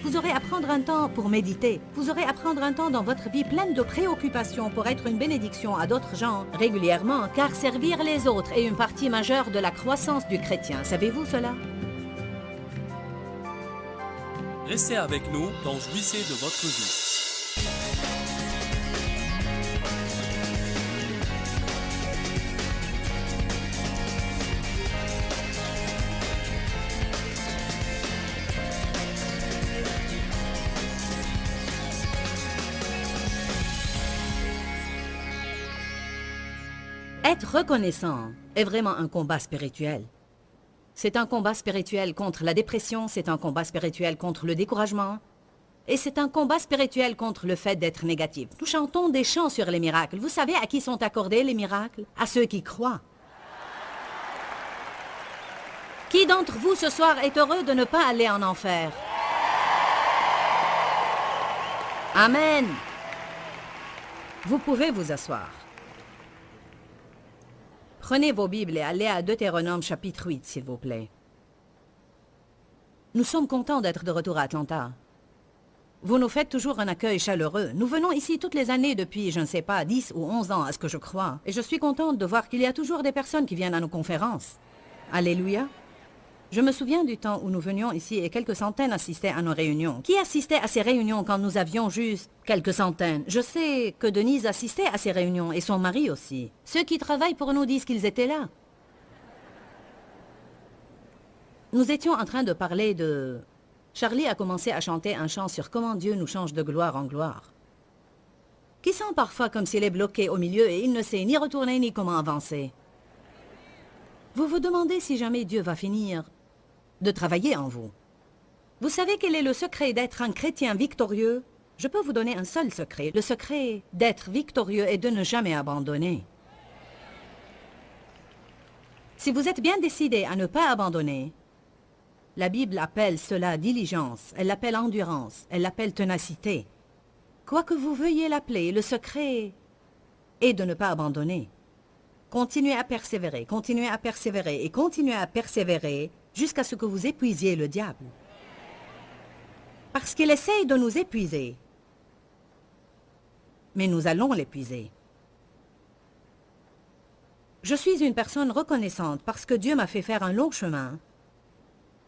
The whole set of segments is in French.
Vous aurez à prendre un temps pour méditer. Vous aurez à prendre un temps dans votre vie pleine de préoccupations pour être une bénédiction à d'autres gens régulièrement, car servir les autres est une partie majeure de la croissance du chrétien. Savez-vous cela? Restez avec nous dans Jouissez de votre vie. Être reconnaissant est vraiment un combat spirituel. C'est un combat spirituel contre la dépression, c'est un combat spirituel contre le découragement, et c'est un combat spirituel contre le fait d'être négatif. Nous chantons des chants sur les miracles. Vous savez à qui sont accordés les miracles? À ceux qui croient. Qui d'entre vous ce soir est heureux de ne pas aller en enfer? Amen. Vous pouvez vous asseoir. Prenez vos Bibles et allez à Deutéronome chapitre 8, s'il vous plaît. Nous sommes contents d'être de retour à Atlanta. Vous nous faites toujours un accueil chaleureux. Nous venons ici toutes les années depuis, je ne sais pas, 10 ou 11 ans, à ce que je crois. Et je suis contente de voir qu'il y a toujours des personnes qui viennent à nos conférences. Alléluia. Je me souviens du temps où nous venions ici et quelques centaines assistaient à nos réunions. Qui assistait à ces réunions quand nous avions juste quelques centaines? Je sais que Denise assistait à ces réunions et son mari aussi. Ceux qui travaillent pour nous disent qu'ils étaient là. Nous étions en train de parler de... Charlie a commencé à chanter un chant sur comment Dieu nous change de gloire en gloire. Qui sent parfois comme s'il est bloqué au milieu et il ne sait ni retourner ni comment avancer. Vous vous demandez si jamais Dieu va finir de travailler en vous. Vous savez quel est le secret d'être un chrétien victorieux? Je peux vous donner un seul secret. Le secret d'être victorieux est de ne jamais abandonner. Si vous êtes bien décidé à ne pas abandonner, la Bible appelle cela diligence, elle l'appelle endurance, elle l'appelle ténacité. Quoi que vous veuillez l'appeler, le secret est de ne pas abandonner. Continuez à persévérer, continuez à persévérer et continuez à persévérer jusqu'à ce que vous épuisiez le diable. Parce qu'il essaye de nous épuiser. Mais nous allons l'épuiser. Je suis une personne reconnaissante parce que Dieu m'a fait faire un long chemin.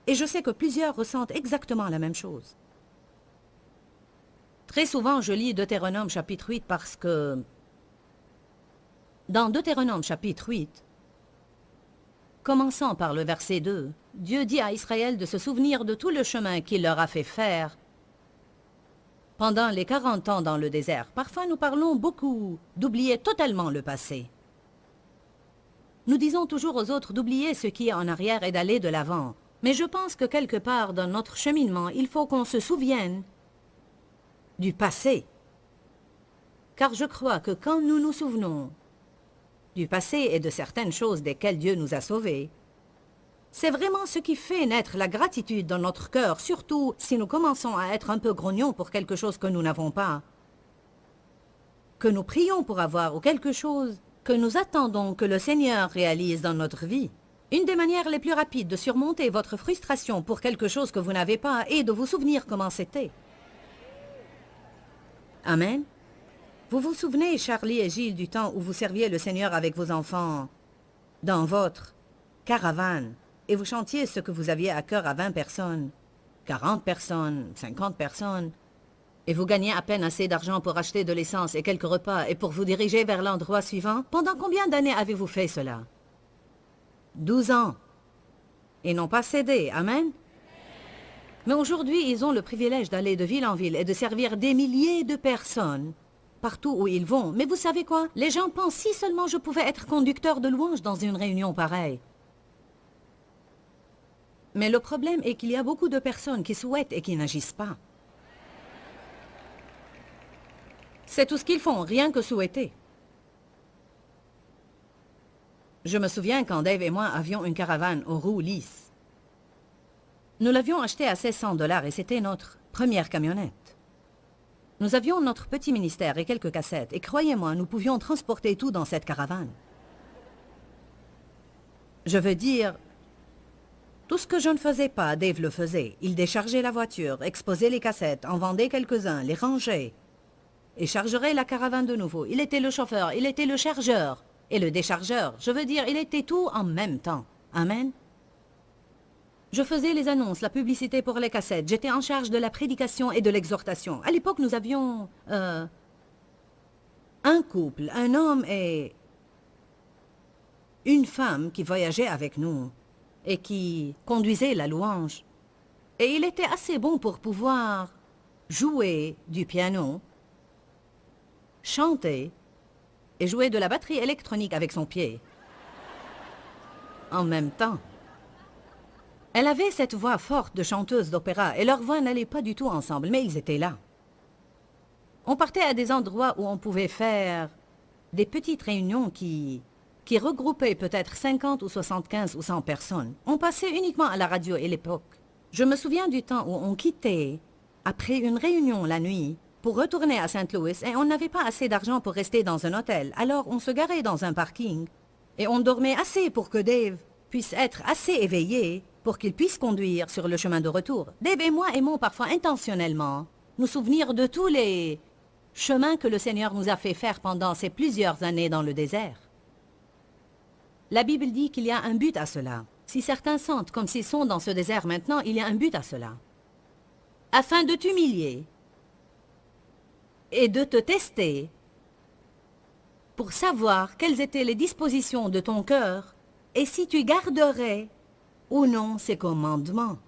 Et je sais que plusieurs ressentent exactement la même chose. Très souvent, je lis Deutéronome chapitre 8 parce que... Dans Deutéronome chapitre 8, commençant par le verset 2, Dieu dit à Israël de se souvenir de tout le chemin qu'il leur a fait faire pendant les 40 ans dans le désert. Parfois, nous parlons beaucoup d'oublier totalement le passé. Nous disons toujours aux autres d'oublier ce qui est en arrière et d'aller de l'avant. Mais je pense que quelque part dans notre cheminement, il faut qu'on se souvienne du passé. Car je crois que quand nous nous souvenons du passé et de certaines choses desquelles Dieu nous a sauvés, c'est vraiment ce qui fait naître la gratitude dans notre cœur, surtout si nous commençons à être un peu grognons pour quelque chose que nous n'avons pas, que nous prions pour avoir ou quelque chose que nous attendons que le Seigneur réalise dans notre vie. Une des manières les plus rapides de surmonter votre frustration pour quelque chose que vous n'avez pas est de vous souvenir comment c'était. Amen. Vous vous souvenez, Charlie et Gilles, du temps où vous serviez le Seigneur avec vos enfants dans votre caravane et vous chantiez ce que vous aviez à cœur à 20 personnes, 40 personnes, 50 personnes, et vous gagniez à peine assez d'argent pour acheter de l'essence et quelques repas et pour vous diriger vers l'endroit suivant? Pendant combien d'années avez-vous fait cela? 12 ans. Et n'ont pas cédé. Amen. Mais aujourd'hui, ils ont le privilège d'aller de ville en ville et de servir des milliers de personnes partout où ils vont. Mais vous savez quoi? Les gens pensent si seulement je pouvais être conducteur de louange dans une réunion pareille. Mais le problème est qu'il y a beaucoup de personnes qui souhaitent et qui n'agissent pas. C'est tout ce qu'ils font, rien que souhaiter. Je me souviens quand Dave et moi avions une caravane aux roues lisses. Nous l'avions achetée à 1600 $ et c'était notre première camionnette. Nous avions notre petit ministère et quelques cassettes et croyez-moi, nous pouvions transporter tout dans cette caravane. Je veux dire, Tout ce que je ne faisais pas, Dave le faisait. Il déchargeait la voiture, exposait les cassettes, en vendait quelques-uns, les rangeait et chargerait la caravane de nouveau. Il était le chauffeur, il était le chargeur et le déchargeur. Je veux dire, il était tout en même temps. Amen. Je faisais les annonces, la publicité pour les cassettes. J'étais en charge de la prédication et de l'exhortation. À l'époque, nous avions un couple, un homme et une femme qui voyageaient avec nous et qui conduisait la louange. Et il était assez bon pour pouvoir jouer du piano, chanter et jouer de la batterie électronique avec son pied. En même temps. Elle avait cette voix forte de chanteuse d'opéra et leurs voix n'allaient pas du tout ensemble, mais ils étaient là. On partait à des endroits où on pouvait faire des petites réunions qui regroupaient peut-être 50 ou 75 ou 100 personnes. On passait uniquement à la radio à l'époque. Je me souviens du temps où on quittait après une réunion la nuit pour retourner à Saint Louis et on n'avait pas assez d'argent pour rester dans un hôtel. Alors on se garait dans un parking et on dormait assez pour que Dave puisse être assez éveillé pour qu'il puisse conduire sur le chemin de retour. Dave et moi aimons parfois intentionnellement nous souvenir de tous les chemins que le Seigneur nous a fait faire pendant ces plusieurs années dans le désert. La Bible dit qu'il y a un but à cela. Si certains sentent comme s'ils sont dans ce désert maintenant, il y a un but à cela. Afin de t'humilier et de te tester pour savoir quelles étaient les dispositions de ton cœur et si tu garderais ou non ces commandements.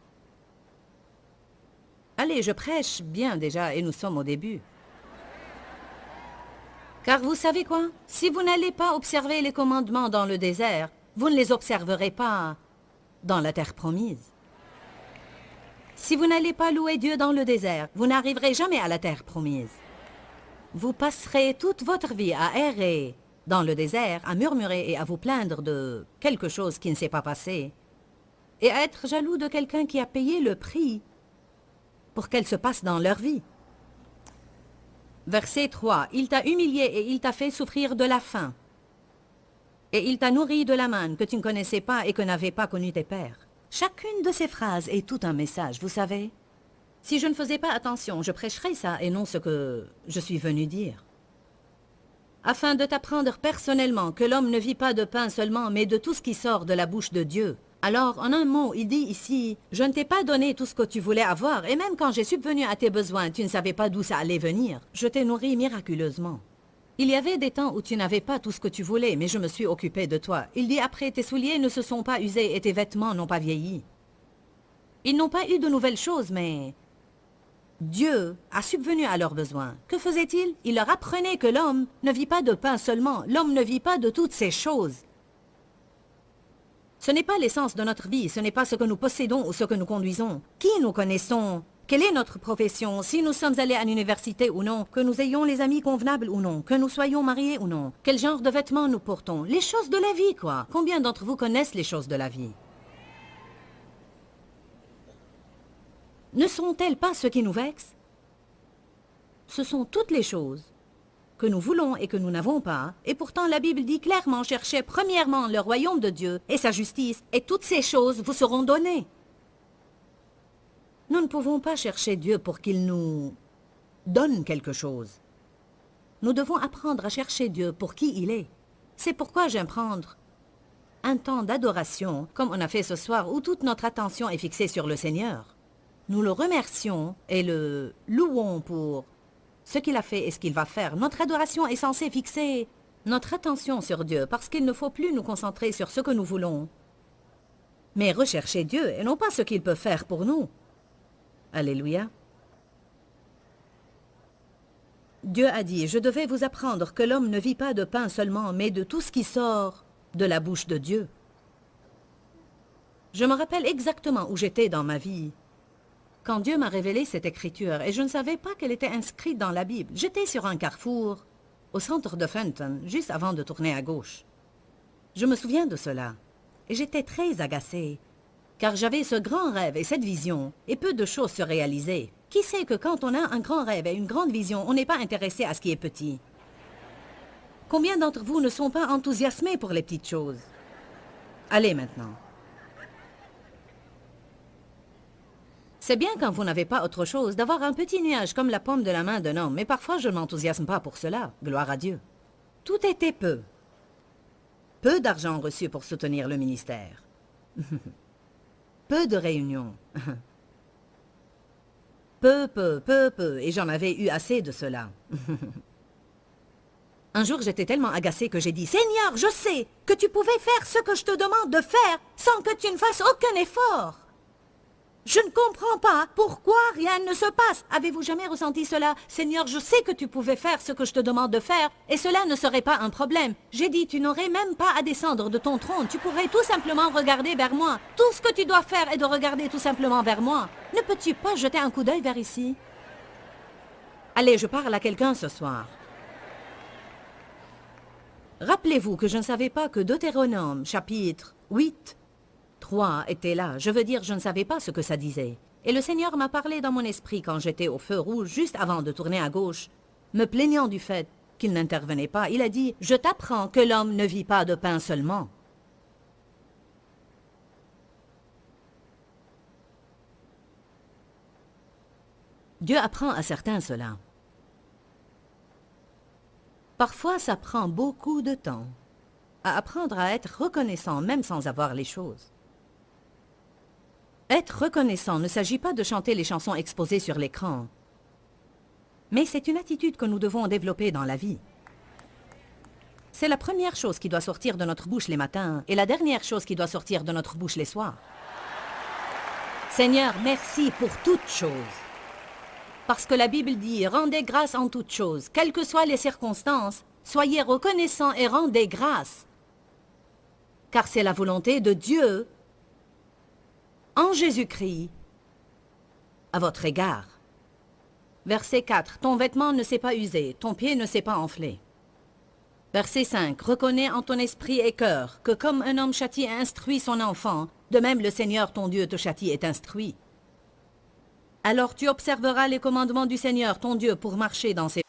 Allez, je prêche bien déjà et nous sommes au début. Car vous savez quoi? Si vous n'allez pas observer les commandements dans le désert, vous ne les observerez pas dans la terre promise. Si vous n'allez pas louer Dieu dans le désert, vous n'arriverez jamais à la terre promise. Vous passerez toute votre vie à errer dans le désert, à murmurer et à vous plaindre de quelque chose qui ne s'est pas passé, et à être jaloux de quelqu'un qui a payé le prix pour qu'elle se passe dans leur vie. Verset 3. Il t'a humilié et il t'a fait souffrir de la faim. Et il t'a nourri de la manne que tu ne connaissais pas et que n'avaient pas connu tes pères. Chacune de ces phrases est tout un message, vous savez. Si je ne faisais pas attention, je prêcherais ça et non ce que je suis venu dire. Afin de t'apprendre personnellement que l'homme ne vit pas de pain seulement, mais de tout ce qui sort de la bouche de Dieu. Alors, en un mot, il dit ici, « Je ne t'ai pas donné tout ce que tu voulais avoir, et même quand j'ai subvenu à tes besoins, tu ne savais pas d'où ça allait venir. Je t'ai nourri miraculeusement. Il y avait des temps où tu n'avais pas tout ce que tu voulais, mais je me suis occupé de toi. Il dit après, tes souliers ne se sont pas usés et tes vêtements n'ont pas vieilli. Ils n'ont pas eu de nouvelles choses, mais Dieu a subvenu à leurs besoins. Que faisait-il? Il leur apprenait que l'homme ne vit pas de pain seulement, l'homme ne vit pas de toutes ces choses. Ce n'est pas l'essence de notre vie, ce n'est pas ce que nous possédons ou ce que nous conduisons. Qui nous connaissons? Quelle est notre profession? Si nous sommes allés à l'université ou non? Que nous ayons les amis convenables ou non? Que nous soyons mariés ou non? Quel genre de vêtements nous portons? Les choses de la vie, quoi. Combien d'entre vous connaissent les choses de la vie? Ne sont-elles pas ce qui nous vexe? Ce sont toutes les choses que nous voulons et que nous n'avons pas, et pourtant la Bible dit clairement, cherchez premièrement le royaume de Dieu et sa justice, et toutes ces choses vous seront données. Nous ne pouvons pas chercher Dieu pour qu'il nous donne quelque chose. Nous devons apprendre à chercher Dieu pour qui il est. C'est pourquoi j'aime prendre un temps d'adoration, comme on a fait ce soir, où toute notre attention est fixée sur le Seigneur. Nous le remercions et le louons pour ce qu'il a fait et ce qu'il va faire. Notre adoration est censée fixer notre attention sur Dieu parce qu'il ne faut plus nous concentrer sur ce que nous voulons, mais rechercher Dieu et non pas ce qu'il peut faire pour nous. Alléluia. Dieu a dit, je devais vous apprendre que l'homme ne vit pas de pain seulement, mais de tout ce qui sort de la bouche de Dieu. Je me rappelle exactement où j'étais dans ma vie quand Dieu m'a révélé cette écriture, et je ne savais pas qu'elle était inscrite dans la Bible. J'étais sur un carrefour, au centre de Fenton, juste avant de tourner à gauche. Je me souviens de cela, et j'étais très agacée, car j'avais ce grand rêve et cette vision, et peu de choses se réalisaient. Qui sait que quand on a un grand rêve et une grande vision, on n'est pas intéressé à ce qui est petit? Combien d'entre vous ne sont pas enthousiasmés pour les petites choses? Allez maintenant. C'est bien quand vous n'avez pas autre chose d'avoir un petit nuage comme la paume de la main d'un homme, mais parfois je ne m'enthousiasme pas pour cela, gloire à Dieu. Tout était peu. Peu d'argent reçu pour soutenir le ministère. Peu de réunions. Peu, et j'en avais eu assez de cela. Un jour, j'étais tellement agacée que j'ai dit « Seigneur, je sais que tu pouvais faire ce que je te demande de faire sans que tu ne fasses aucun effort. Je ne comprends pas pourquoi rien ne se passe. Avez-vous jamais ressenti cela? Seigneur, je sais que tu pouvais faire ce que je te demande de faire et cela ne serait pas un problème. J'ai dit, tu n'aurais même pas à descendre de ton trône. Tu pourrais tout simplement regarder vers moi. Tout ce que tu dois faire est de regarder tout simplement vers moi. Ne peux-tu pas jeter un coup d'œil vers ici? Allez, je parle à quelqu'un ce soir. Rappelez-vous que je ne savais pas que Deutéronome, chapitre 8, 3 était là. Je veux dire, je ne savais pas ce que ça disait. Et le Seigneur m'a parlé dans mon esprit quand j'étais au feu rouge, juste avant de tourner à gauche, me plaignant du fait qu'il n'intervenait pas. Il a dit, « Je t'apprends que l'homme ne vit pas de pain seulement. » Dieu apprend à certains cela. Parfois, ça prend beaucoup de temps à apprendre à être reconnaissant même sans avoir les choses. Être reconnaissant ne s'agit pas de chanter les chansons exposées sur l'écran, mais c'est une attitude que nous devons développer dans la vie. C'est la première chose qui doit sortir de notre bouche les matins et la dernière chose qui doit sortir de notre bouche les soirs. Seigneur, merci pour toutes choses. Parce que la Bible dit « Rendez grâce en toutes choses, quelles que soient les circonstances, soyez reconnaissants et rendez grâce. » Car c'est la volonté de Dieu en Jésus-Christ à votre égard. Verset 4. Ton vêtement ne s'est pas usé, ton pied ne s'est pas enflé. Verset 5. Reconnais en ton esprit et cœur que comme un homme châtie et instruit son enfant, de même le Seigneur ton Dieu te châtie et t'instruit. Alors tu observeras les commandements du Seigneur ton Dieu pour marcher dans ses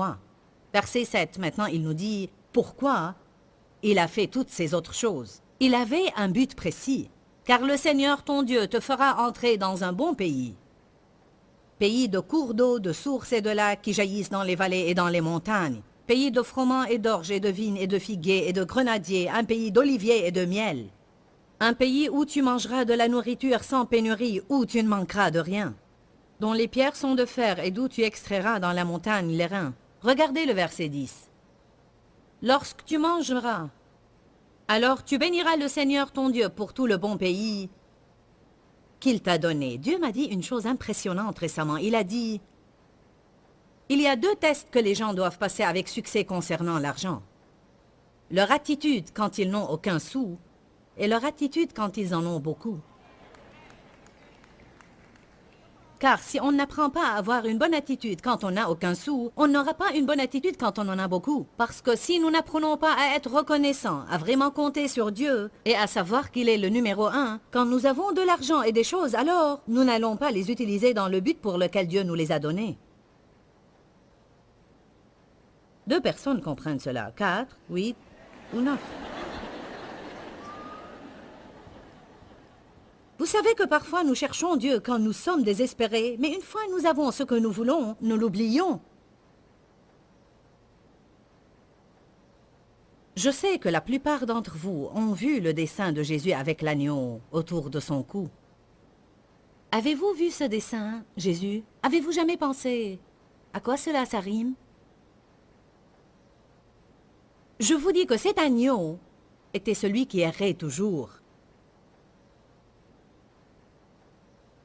voit. Verset 7, maintenant il nous dit pourquoi il a fait toutes ces autres choses. Il avait un but précis, car le Seigneur ton Dieu te fera entrer dans un bon pays. Pays de cours d'eau, de sources et de lacs qui jaillissent dans les vallées et dans les montagnes. Pays de froment et d'orge et de vignes et de figuiers et de grenadiers, un pays d'oliviers et de miel. Un pays où tu mangeras de la nourriture sans pénurie, où tu ne manqueras de rien. Dont les pierres sont de fer et d'où tu extrairas dans la montagne les reins. Regardez le verset 10. Lorsque tu mangeras, alors tu béniras le Seigneur ton Dieu pour tout le bon pays qu'il t'a donné. Dieu m'a dit une chose impressionnante récemment. Il a dit, il y a 2 tests que les gens doivent passer avec succès concernant l'argent. Leur attitude quand ils n'ont aucun sou et leur attitude quand ils en ont beaucoup. Car si on n'apprend pas à avoir une bonne attitude quand on n'a aucun sou, on n'aura pas une bonne attitude quand on en a beaucoup. Parce que si nous n'apprenons pas à être reconnaissants, à vraiment compter sur Dieu et à savoir qu'il est le numéro 1, quand nous avons de l'argent et des choses, alors nous n'allons pas les utiliser dans le but pour lequel Dieu nous les a donnés. 2 personnes comprennent cela, 4, 8 ou 9. Vous savez que parfois nous cherchons Dieu quand nous sommes désespérés, mais une fois nous avons ce que nous voulons, nous l'oublions. Je sais que la plupart d'entre vous ont vu le dessin de Jésus avec l'agneau autour de son cou. Avez-vous vu ce dessin, Jésus? Avez-vous jamais pensé à quoi cela ça rime? Je vous dis que cet agneau était celui qui errait toujours.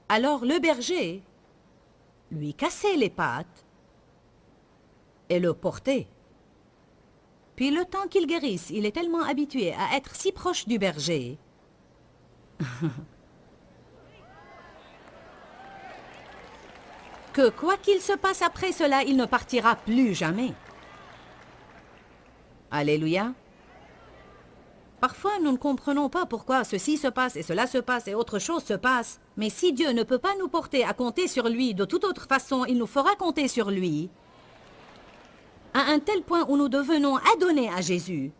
Alors le berger lui cassait les pattes et le portait. Puis le temps qu'il guérisse, il est tellement habitué à être si proche du berger que quoi qu'il se passe après cela, il ne partira plus jamais. Alléluia. Parfois, nous ne comprenons pas pourquoi ceci se passe et cela se passe et autre chose se passe. Mais si Dieu ne peut pas nous porter à compter sur lui de toute autre façon, il nous fera compter sur lui à un tel point où nous devenons adonnés à Jésus.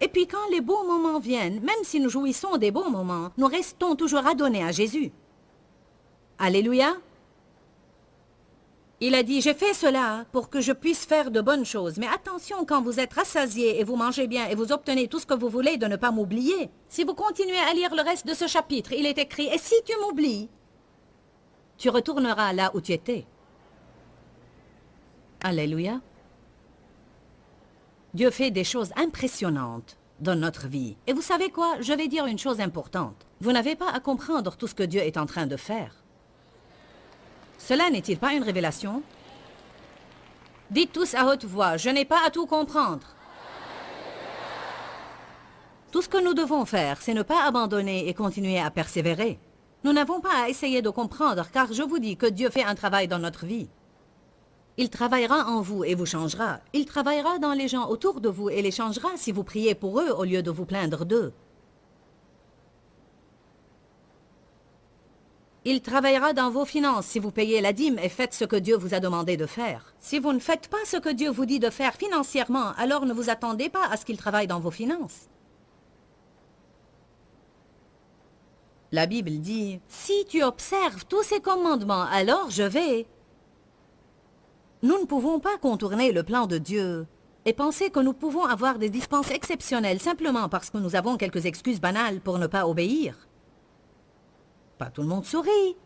Et puis quand les bons moments viennent, même si nous jouissons des bons moments, nous restons toujours adonnés à Jésus. Alléluia. Il a dit, j'ai fait cela pour que je puisse faire de bonnes choses. Mais attention, quand vous êtes rassasiés et vous mangez bien et vous obtenez tout ce que vous voulez, de ne pas m'oublier. Si vous continuez à lire le reste de ce chapitre, il est écrit, et si tu m'oublies, tu retourneras là où tu étais. Alléluia. Dieu fait des choses impressionnantes dans notre vie. Et vous savez quoi? Je vais dire une chose importante. Vous n'avez pas à comprendre tout ce que Dieu est en train de faire. Cela n'est-il pas une révélation? Dites tous à haute voix, je n'ai pas à tout comprendre. Tout ce que nous devons faire, c'est ne pas abandonner et continuer à persévérer. Nous n'avons pas à essayer de comprendre, car je vous dis que Dieu fait un travail dans notre vie. Il travaillera en vous et vous changera. Il travaillera dans les gens autour de vous et les changera si vous priez pour eux au lieu de vous plaindre d'eux. Il travaillera dans vos finances si vous payez la dîme et faites ce que Dieu vous a demandé de faire. Si vous ne faites pas ce que Dieu vous dit de faire financièrement, alors ne vous attendez pas à ce qu'il travaille dans vos finances. La Bible dit, si tu observes tous ces commandements, alors je vais. Nous ne pouvons pas contourner le plan de Dieu et penser que nous pouvons avoir des dispenses exceptionnelles simplement parce que nous avons quelques excuses banales pour ne pas obéir. Pas tout le monde sourit.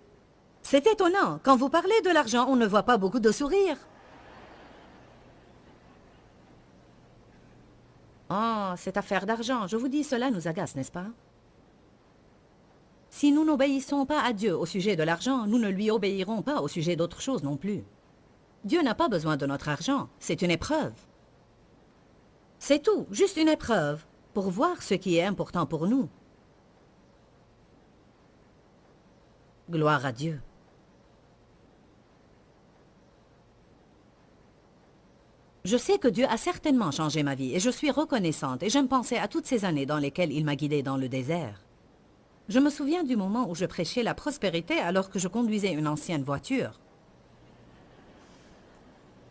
C'est étonnant. Quand vous parlez de l'argent, on ne voit pas beaucoup de sourires. Oh, cette affaire d'argent, je vous dis, cela nous agace, n'est-ce pas? Si nous n'obéissons pas à Dieu au sujet de l'argent, nous ne lui obéirons pas au sujet d'autre chose non plus. Dieu n'a pas besoin de notre argent. C'est une épreuve. C'est tout, juste une épreuve, pour voir ce qui est important pour nous. Gloire à Dieu. Je sais que Dieu a certainement changé ma vie et je suis reconnaissante et je me pensais à toutes ces années dans lesquelles il m'a guidée dans le désert. Je me souviens du moment où je prêchais la prospérité alors que je conduisais une ancienne voiture.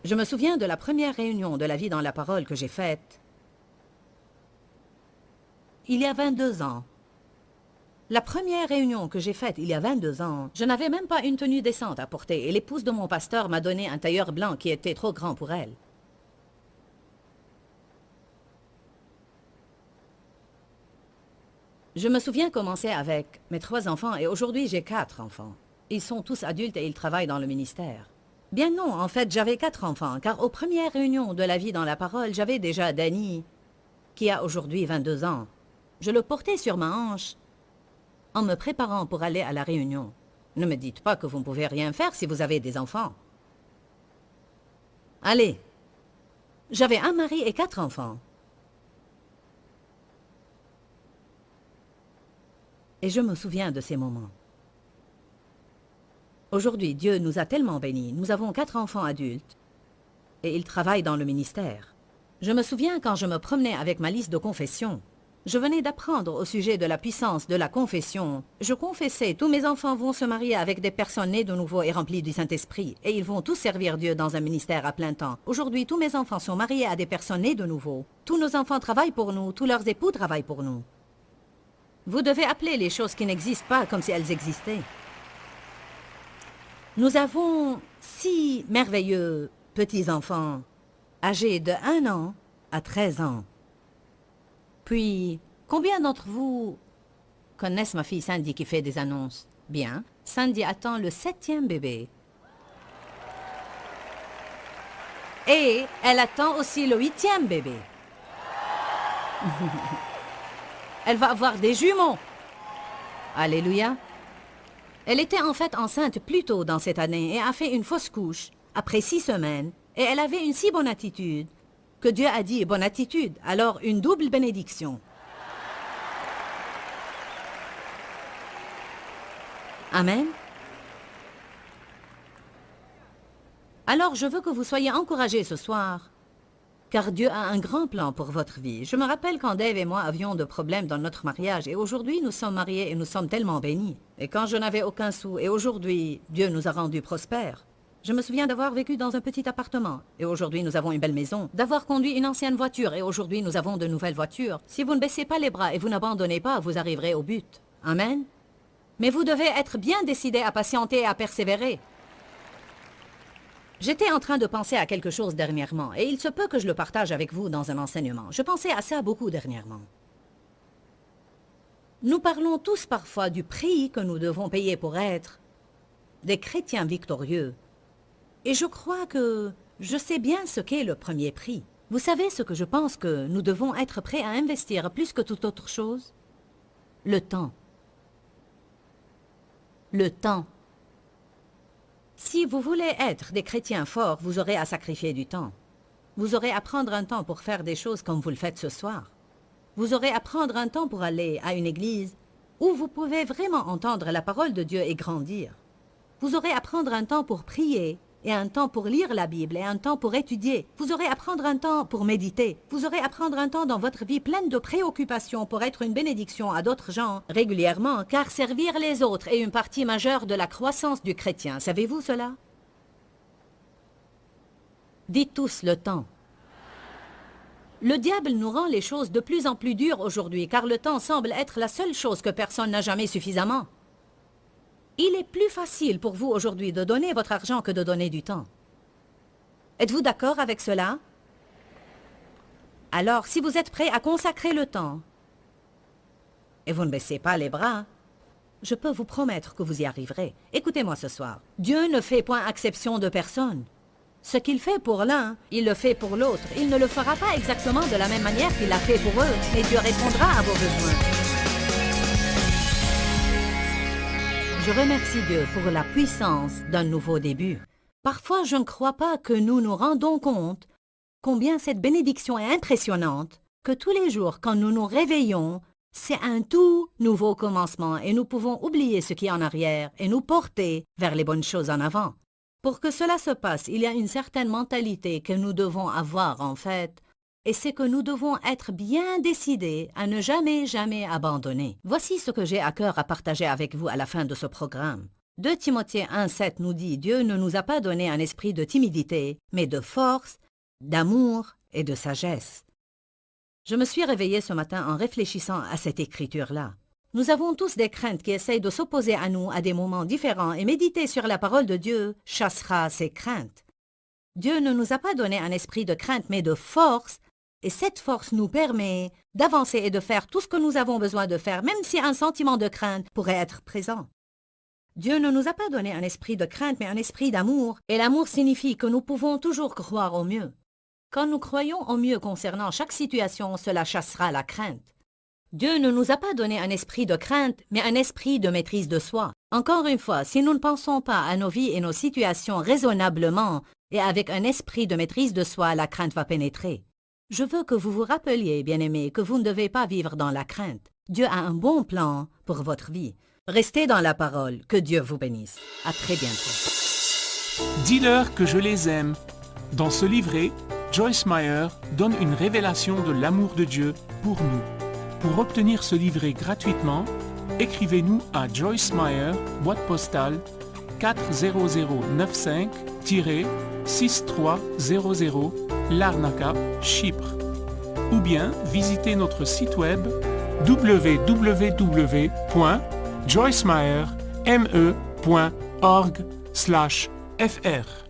Je me souviens de la première réunion de la vie dans la parole que j'ai faite il y a 22 ans. La première réunion que j'ai faite il y a 22 ans, je n'avais même pas une tenue décente à porter et l'épouse de mon pasteur m'a donné un tailleur blanc qui était trop grand pour elle. Je me souviens commencer avec mes 3 enfants et aujourd'hui j'ai 4 enfants. Ils sont tous adultes et ils travaillent dans le ministère. Bien non, en fait j'avais 4 enfants car aux premières réunions de la vie dans la parole, j'avais déjà Danny qui a aujourd'hui 22 ans. Je le portais sur ma hanche en me préparant pour aller à la réunion. Ne me dites pas que vous ne pouvez rien faire si vous avez des enfants. Allez, j'avais un mari et 4 enfants. Et je me souviens de ces moments. Aujourd'hui, Dieu nous a tellement bénis. Nous avons 4 enfants adultes et ils travaillent dans le ministère. Je me souviens quand je me promenais avec ma liste de confession. Je venais d'apprendre au sujet de la puissance de la confession. Je confessais, tous mes enfants vont se marier avec des personnes nées de nouveau et remplies du Saint-Esprit. Et ils vont tous servir Dieu dans un ministère à plein temps. Aujourd'hui, tous mes enfants sont mariés à des personnes nées de nouveau. Tous nos enfants travaillent pour nous, tous leurs époux travaillent pour nous. Vous devez appeler les choses qui n'existent pas comme si elles existaient. Nous avons 6 merveilleux petits-enfants, âgés de 1 an à 13 ans. Puis, combien d'entre vous connaissent ma fille Sandy qui fait des annonces? Bien, Sandy attend le 7e bébé. Et elle attend aussi le 8e bébé. Elle va avoir des jumeaux. Alléluia. Elle était en fait enceinte plus tôt dans cette année et a fait une fausse couche après 6 semaines. Et elle avait une si bonne attitude que Dieu a dit bonne attitude, alors une double bénédiction. Amen. Alors je veux que vous soyez encouragés ce soir, car Dieu a un grand plan pour votre vie. Je me rappelle quand Dave et moi avions de problèmes dans notre mariage, et aujourd'hui nous sommes mariés et nous sommes tellement bénis. Et quand je n'avais aucun sou, et aujourd'hui Dieu nous a rendus prospères. Je me souviens d'avoir vécu dans un petit appartement, et aujourd'hui nous avons une belle maison, d'avoir conduit une ancienne voiture, et aujourd'hui nous avons de nouvelles voitures. Si vous ne baissez pas les bras et vous n'abandonnez pas, vous arriverez au but. Amen. Mais vous devez être bien décidé à patienter et à persévérer. J'étais en train de penser à quelque chose dernièrement, et il se peut que je le partage avec vous dans un enseignement. Je pensais à ça beaucoup dernièrement. Nous parlons tous parfois du prix que nous devons payer pour être des chrétiens victorieux. Et je crois que je sais bien ce qu'est le premier prix. Vous savez ce que je pense que nous devons être prêts à investir plus que toute autre chose? Le temps. Le temps. Si vous voulez être des chrétiens forts, vous aurez à sacrifier du temps. Vous aurez à prendre un temps pour faire des choses comme vous le faites ce soir. Vous aurez à prendre un temps pour aller à une église où vous pouvez vraiment entendre la parole de Dieu et grandir. Vous aurez à prendre un temps pour prier et un temps pour lire la Bible et un temps pour étudier. Vous aurez à prendre un temps pour méditer. Vous aurez à prendre un temps dans votre vie pleine de préoccupations pour être une bénédiction à d'autres gens régulièrement, car servir les autres est une partie majeure de la croissance du chrétien. Savez-vous cela? Dites tous le temps. Le diable nous rend les choses de plus en plus dures aujourd'hui, car le temps semble être la seule chose que personne n'a jamais suffisamment. Il est plus facile pour vous aujourd'hui de donner votre argent que de donner du temps. Êtes-vous d'accord avec cela? Alors, si vous êtes prêt à consacrer le temps, et vous ne baissez pas les bras, je peux vous promettre que vous y arriverez. Écoutez-moi ce soir. Dieu ne fait point exception de personne. Ce qu'il fait pour l'un, il le fait pour l'autre. Il ne le fera pas exactement de la même manière qu'il l'a fait pour eux, mais Dieu répondra à vos besoins. Je remercie Dieu pour la puissance d'un nouveau début. Parfois, je ne crois pas que nous nous rendons compte combien cette bénédiction est impressionnante, que tous les jours, quand nous nous réveillons, c'est un tout nouveau commencement et nous pouvons oublier ce qui est en arrière et nous porter vers les bonnes choses en avant. Pour que cela se passe, il y a une certaine mentalité que nous devons avoir en fait, et c'est que nous devons être bien décidés à ne jamais abandonner. Voici ce que j'ai à cœur à partager avec vous à la fin de ce programme. 2 Timothée 1,7 nous dit « Dieu ne nous a pas donné un esprit de timidité, mais de force, d'amour et de sagesse. » Je me suis réveillée ce matin en réfléchissant à cette écriture-là. Nous avons tous des craintes qui essayent de s'opposer à nous à des moments différents et méditer sur la parole de Dieu chassera ces craintes. Dieu ne nous a pas donné un esprit de crainte, mais de force, et cette force nous permet d'avancer et de faire tout ce que nous avons besoin de faire, même si un sentiment de crainte pourrait être présent. Dieu ne nous a pas donné un esprit de crainte, mais un esprit d'amour, et l'amour signifie que nous pouvons toujours croire au mieux. Quand nous croyons au mieux concernant chaque situation, cela chassera la crainte. Dieu ne nous a pas donné un esprit de crainte, mais un esprit de maîtrise de soi. Encore une fois, si nous ne pensons pas à nos vies et nos situations raisonnablement et avec un esprit de maîtrise de soi, la crainte va pénétrer. Je veux que vous vous rappeliez, bien-aimés, que vous ne devez pas vivre dans la crainte. Dieu a un bon plan pour votre vie. Restez dans la parole. Que Dieu vous bénisse. À très bientôt. Dis-leur que je les aime. Dans ce livret, Joyce Meyer donne une révélation de l'amour de Dieu pour nous. Pour obtenir ce livret gratuitement, écrivez-nous à Joyce Meyer, boîte postale 40095-6300, Larnaca, Chypre. Ou bien visitez notre site web www.joycemeyer.org/fr.